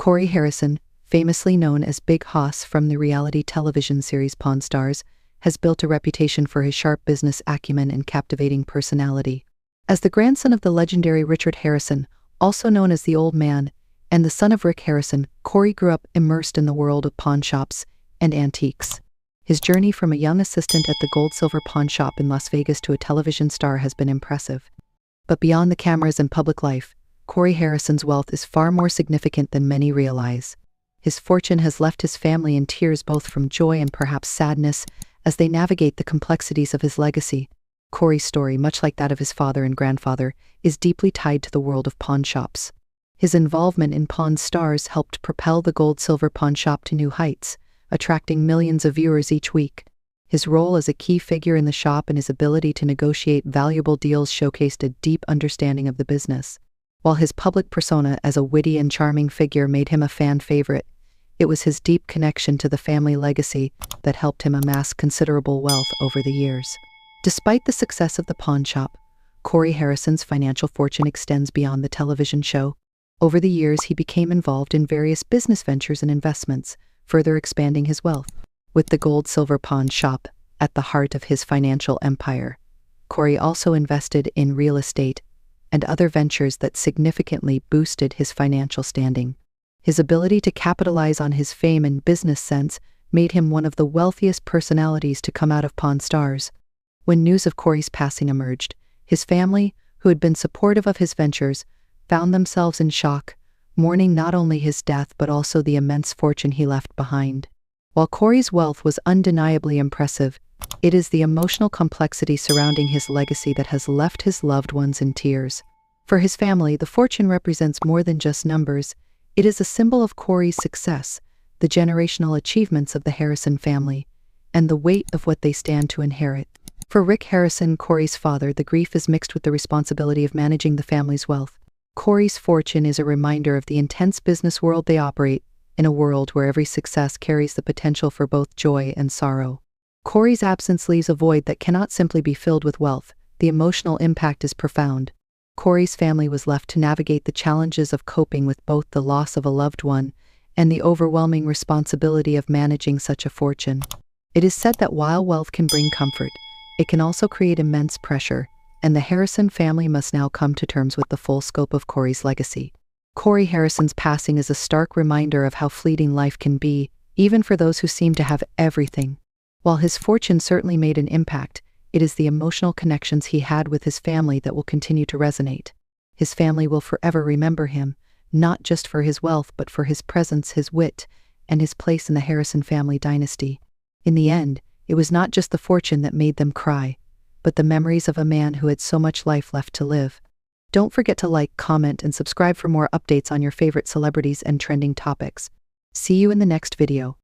Corey Harrison, famously known as Big Hoss from the reality television series Pawn Stars, has built a reputation for his sharp business acumen and captivating personality. As the grandson of the legendary Richard Harrison, also known as the Old Man, and the son of Rick Harrison, Corey grew up immersed in the world of pawn shops and antiques. His journey from a young assistant at the Gold-Silver Pawn Shop in Las Vegas to a television star has been impressive. But beyond the cameras and public life, Corey Harrison's wealth is far more significant than many realize. His fortune has left his family in tears, both from joy and perhaps sadness, as they navigate the complexities of his legacy. Corey's story, much like that of his father and grandfather, is deeply tied to the world of pawn shops. His involvement in Pawn Stars helped propel the Gold-Silver Pawn Shop to new heights, attracting millions of viewers each week. His role as a key figure in the shop and his ability to negotiate valuable deals showcased a deep understanding of the business. While his public persona as a witty and charming figure made him a fan favorite, it was his deep connection to the family legacy that helped him amass considerable wealth over the years. Despite the success of the pawn shop, Corey Harrison's financial fortune extends beyond the television show. Over the years, he became involved in various business ventures and investments, further expanding his wealth. With the Gold-Silver Pawn Shop at the heart of his financial empire, Corey also invested in real estate and other ventures that significantly boosted his financial standing. His ability to capitalize on his fame and business sense made him one of the wealthiest personalities to come out of Pawn Stars. When news of Corey's passing emerged, his family, who had been supportive of his ventures, found themselves in shock, mourning not only his death but also the immense fortune he left behind. While Corey's wealth was undeniably impressive, it is the emotional complexity surrounding his legacy that has left his loved ones in tears. For his family, the fortune represents more than just numbers. It is a symbol of Corey's success, the generational achievements of the Harrison family, and the weight of what they stand to inherit. For Rick Harrison, Corey's father, the grief is mixed with the responsibility of managing the family's wealth. Corey's fortune is a reminder of the intense business world they operate, in a world where every success carries the potential for both joy and sorrow. Corey's absence leaves a void that cannot simply be filled with wealth. The emotional impact is profound. Corey's family was left to navigate the challenges of coping with both the loss of a loved one and the overwhelming responsibility of managing such a fortune. It is said that while wealth can bring comfort, it can also create immense pressure, and the Harrison family must now come to terms with the full scope of Corey's legacy. Corey Harrison's passing is a stark reminder of how fleeting life can be, even for those who seem to have everything. While his fortune certainly made an impact, it is the emotional connections he had with his family that will continue to resonate. His family will forever remember him, not just for his wealth but for his presence, his wit, and his place in the Harrison family dynasty. In the end, it was not just the fortune that made them cry, but the memories of a man who had so much life left to live. Don't forget to like, comment, and subscribe for more updates on your favorite celebrities and trending topics. See you in the next video.